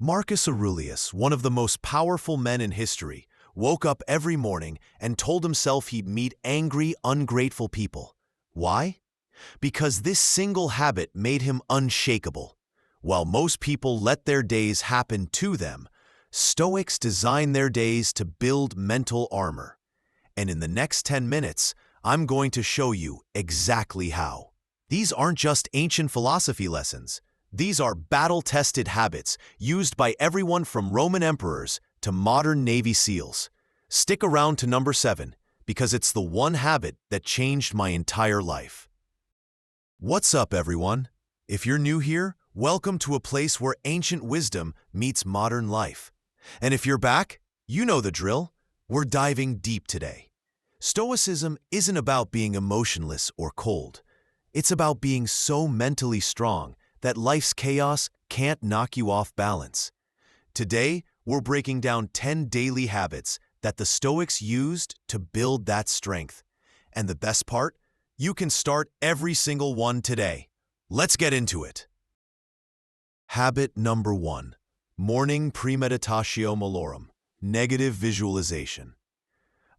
Marcus Aurelius, one of the most powerful men in history, woke up every morning and told himself he'd meet angry, ungrateful people. Why? Because this single habit made him unshakable. While most people let their days happen to them, Stoics design their days to build mental armor. And in the next 10 minutes, I'm going to show you exactly how. These aren't just ancient philosophy lessons. These are battle-tested habits used by everyone from Roman emperors to modern Navy SEALs. Stick around to number 7, because it's the one habit that changed my entire life. What's up, everyone? If you're new here, welcome to a place where ancient wisdom meets modern life. And if you're back, you know the drill. We're diving deep today. Stoicism isn't about being emotionless or cold. It's about being so mentally strong that life's chaos can't knock you off balance. Today, we're breaking down 10 daily habits that the Stoics used to build that strength. And the best part? You can start every single one today. Let's get into it. Habit number 1. Morning premeditatio malorum, negative visualization.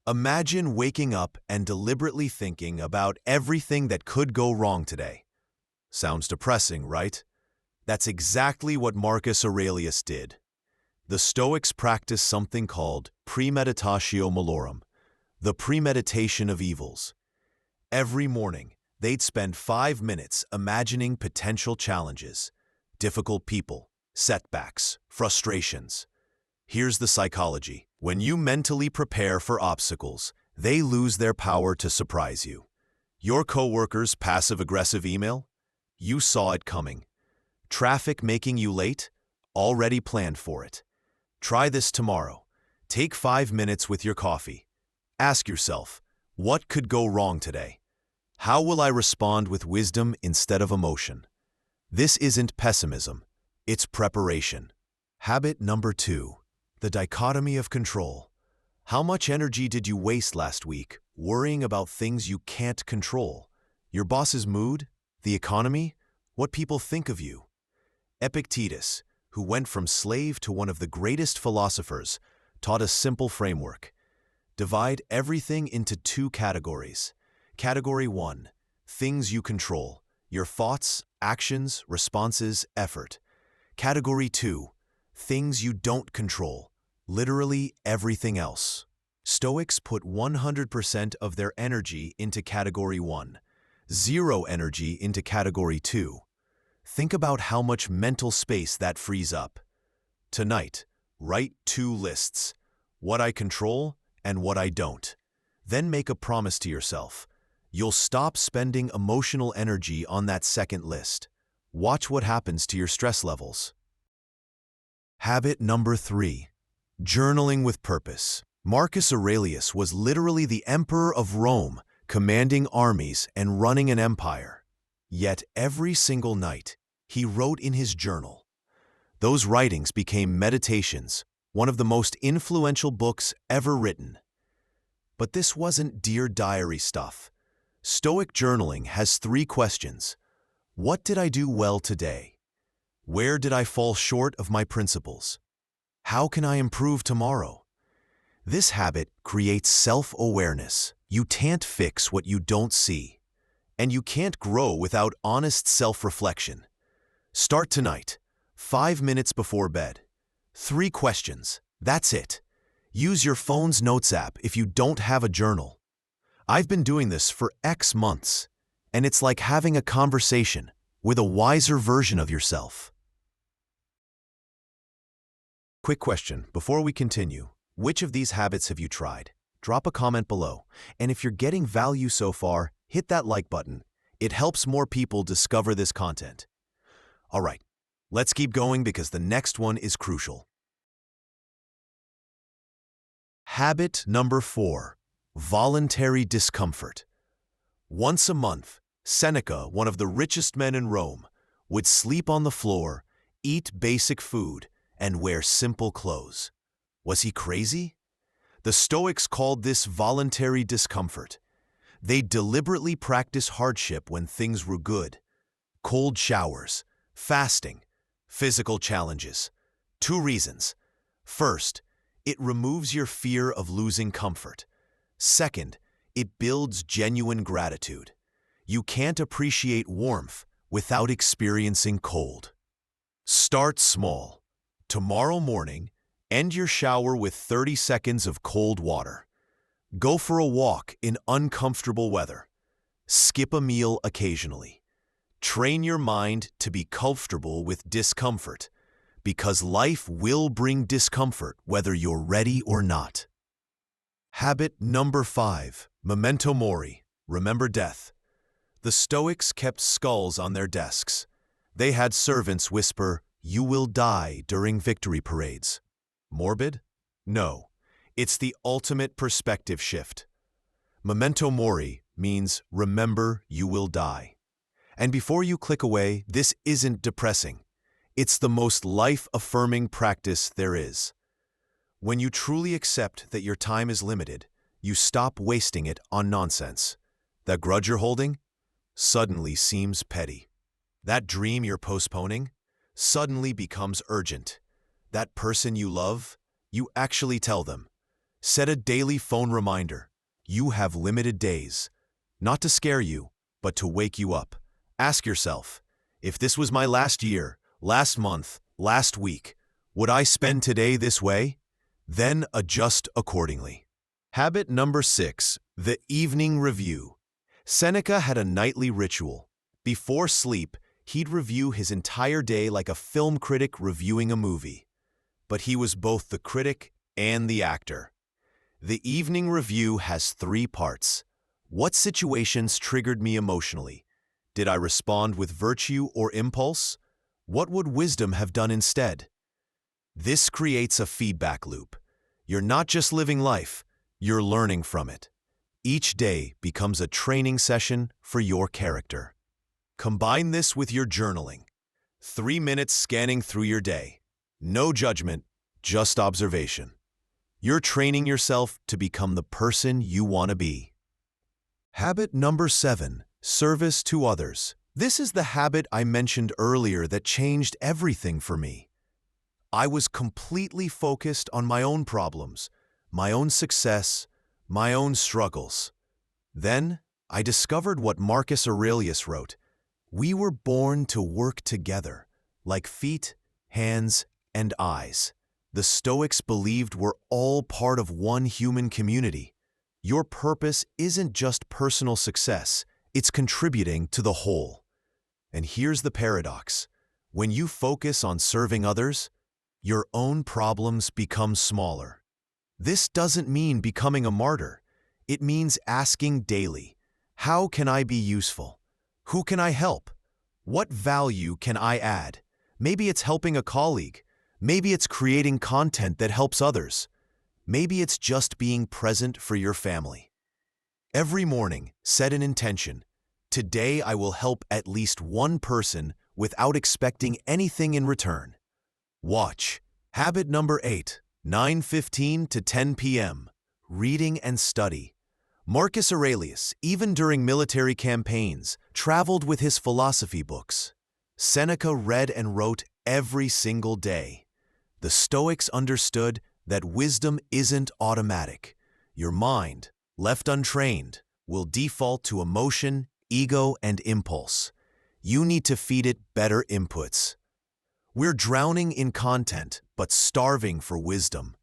Imagine waking up and deliberately thinking about everything that could go wrong today. Sounds depressing, right? That's exactly what Marcus Aurelius did. The Stoics practiced something called premeditatio malorum, the premeditation of evils. Every morning, they'd spend 5 minutes imagining potential challenges, difficult people, setbacks, frustrations. Here's the psychology. When you mentally prepare for obstacles, they lose their power to surprise you. Your coworker's passive-aggressive email? You saw it coming. Traffic making you late? Already planned for it. Try this tomorrow. Take 5 minutes with your coffee. Ask yourself, what could go wrong today? How will I respond with wisdom instead of emotion? This isn't pessimism. It's preparation. Habit number 2. The dichotomy of control. How much energy did you waste last week worrying about things you can't control? Your boss's mood? The economy? What people think of you? Epictetus, who went from slave to one of the greatest philosophers, taught a simple framework. Divide everything into 2 categories. Category 1, things you control, your thoughts, actions, responses, effort. Category 2, things you don't control, literally everything else. Stoics put 100% of their energy into Category 1, 0 energy into Category 2. Think about how much mental space that frees up. Tonight, write 2 lists, what I control and what I don't. Then make a promise to yourself. You'll stop spending emotional energy on that second list. Watch what happens to your stress levels. Habit number 3. Journaling with purpose. Marcus Aurelius was literally the emperor of Rome, commanding armies and running an empire. Yet every single night, he wrote in his journal. Those writings became meditations, one of the most influential books ever written. But this wasn't Dear Diary stuff. Stoic journaling has 3 questions. What did I do well today? Where did I fall short of my principles? How can I improve tomorrow? This habit creates self-awareness. You can't fix what you don't see. And you can't grow without honest self-reflection. Start tonight, 5 minutes before bed. 3 questions. That's it. Use your phone's notes app if you don't have a journal. I've been doing this for X months, and it's like having a conversation with a wiser version of yourself. Quick question before we continue. Which of these habits have you tried? Drop a comment below. And if you're getting value so far, hit that like button. It helps more people discover this content. All right, let's keep going because the next one is crucial. Habit number 4. Voluntary discomfort. Once a month, Seneca, one of the richest men in Rome, would sleep on the floor, eat basic food, and wear simple clothes. Was he crazy? The Stoics called this voluntary discomfort. They deliberately practiced hardship when things were good. Cold showers, fasting, physical challenges. Two reasons. First, it removes your fear of losing comfort. Second, it builds genuine gratitude. You can't appreciate warmth without experiencing cold. Start small. Tomorrow morning, end your shower with 30 seconds of cold water. Go for a walk in uncomfortable weather. Skip a meal occasionally. Train your mind to be comfortable with discomfort, because life will bring discomfort whether you're ready or not. Habit number 5, Memento Mori, remember death. The Stoics kept skulls on their desks. They had servants whisper, "You will die," during victory parades. Morbid? No. It's the ultimate perspective shift. Memento Mori means remember you will die. And before you click away, this isn't depressing. It's the most life-affirming practice there is. When you truly accept that your time is limited, you stop wasting it on nonsense. That grudge you're holding suddenly seems petty. That dream you're postponing suddenly becomes urgent. That person you love, you actually tell them. Set a daily phone reminder. You have limited days. Not to scare you, but to wake you up. Ask yourself, if this was my last year, last month, last week, would I spend today this way? Then adjust accordingly. Habit number 6, the evening review. Seneca had a nightly ritual. Before sleep, he'd review his entire day like a film critic reviewing a movie. But he was both the critic and the actor. The evening review has 3 parts. What situations triggered me emotionally? Did I respond with virtue or impulse? What would wisdom have done instead? This creates a feedback loop. You're not just living life, you're learning from it. Each day becomes a training session for your character. Combine this with your journaling. 3 minutes scanning through your day. No judgment, just observation. You're training yourself to become the person you want to be. Habit number 7, service to others. This is the habit I mentioned earlier that changed everything for me. I was completely focused on my own problems, my own success, my own struggles. Then I discovered what Marcus Aurelius wrote. We were born to work together, like feet, hands, and eyes. The Stoics believed we're all part of one human community. Your purpose isn't just personal success, it's contributing to the whole. And here's the paradox. When you focus on serving others, your own problems become smaller. This doesn't mean becoming a martyr. It means asking daily, how can I be useful? Who can I help? What value can I add? Maybe it's helping a colleague. Maybe it's creating content that helps others. Maybe it's just being present for your family. Every morning, set an intention. Today I will help at least one person without expecting anything in return. Watch. Habit number 8, 9:15 to 10 p.m. Reading and study. Marcus Aurelius, even during military campaigns, traveled with his philosophy books. Seneca read and wrote every single day. The Stoics understood that wisdom isn't automatic. Your mind, left untrained, will default to emotion, ego, and impulse. You need to feed it better inputs. We're drowning in content, but starving for wisdom.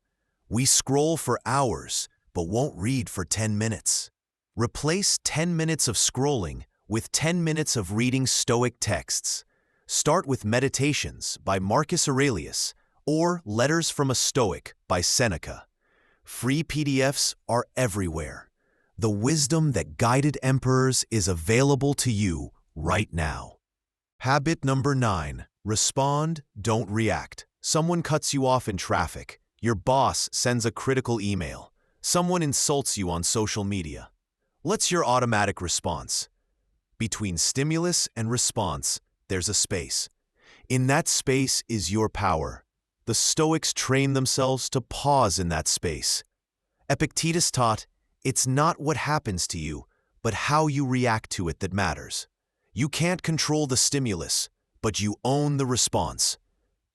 We scroll for hours, but won't read for 10 minutes. Replace 10 minutes of scrolling with 10 minutes of reading Stoic texts. Start with Meditations by Marcus Aurelius or Letters from a Stoic by Seneca. Free PDFs are everywhere. The wisdom that guided emperors is available to you right now. Habit number 9. Respond, don't react. Someone cuts you off in traffic. Your boss sends a critical email. Someone insults you on social media. What's your automatic response? Between stimulus and response, there's a space. In that space is your power. The Stoics trained themselves to pause in that space. Epictetus taught, it's not what happens to you, but how you react to it that matters. You can't control the stimulus, but you own the response.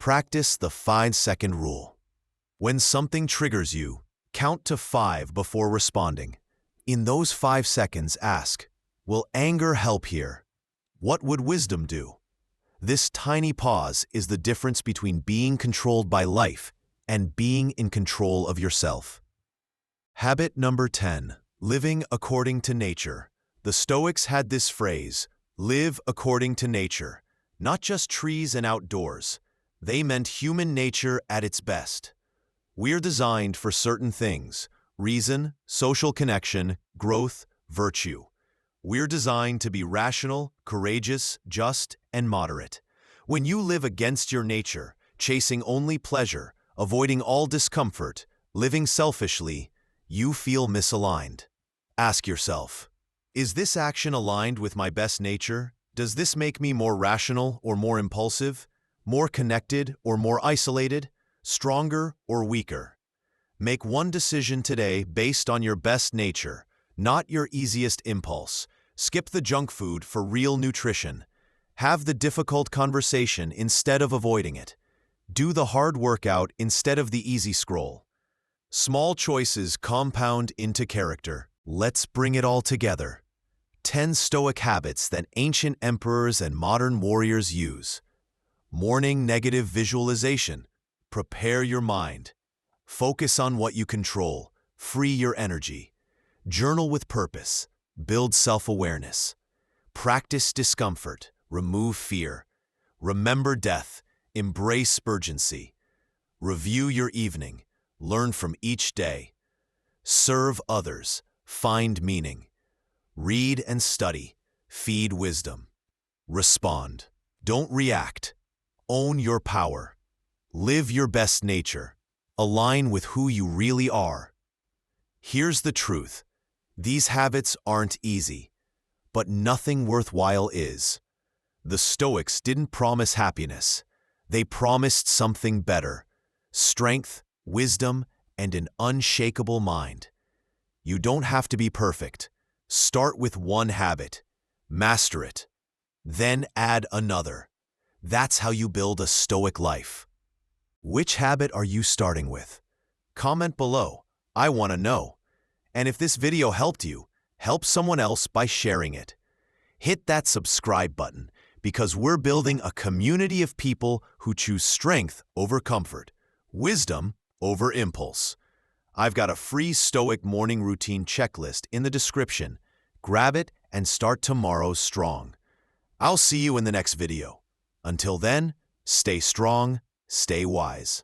Practice the 5-second rule. When something triggers you, count to 5 before responding. In those 5 seconds, ask, will anger help here? What would wisdom do? This tiny pause is the difference between being controlled by life and being in control of yourself. Habit number 10, living according to nature. The Stoics had this phrase, live according to nature, not just trees and outdoors. They meant human nature at its best. We're designed for certain things: reason, social connection, growth, virtue. We're designed to be rational, courageous, just, and moderate. When you live against your nature, chasing only pleasure, avoiding all discomfort, living selfishly, you feel misaligned. Ask yourself, is this action aligned with my best nature? Does this make me more rational or more impulsive? More connected or more isolated? Stronger or weaker? Make one decision today based on your best nature, not your easiest impulse. Skip the junk food for real nutrition. Have the difficult conversation instead of avoiding it. Do the hard workout instead of the easy scroll. Small choices compound into character. Let's bring it all together. 10 Stoic habits that ancient emperors and modern warriors use. Morning negative visualization. Prepare your mind. Focus on what you control. Free your energy. Journal with purpose. Build self-awareness. Practice discomfort. Remove fear. Remember death. Embrace urgency. Review your evening. Learn from each day. Serve others. Find meaning. Read and study. Feed wisdom. Respond. Don't react. Own your power. Live your best nature. Align with who you really are. Here's the truth. These habits aren't easy, but nothing worthwhile is. The Stoics didn't promise happiness. They promised something better: strength, wisdom, and an unshakable mind. You don't have to be perfect. Start with one habit. Master it. Then add another. That's how you build a Stoic life. Which habit are you starting with? Comment below. I want to know. And if this video helped you, help someone else by sharing it. Hit that subscribe button, because we're building a community of people who choose strength over comfort, wisdom over impulse. I've got a free Stoic morning routine checklist in the description. Grab it and start tomorrow strong. I'll see you in the next video. Until then, stay strong, stay wise.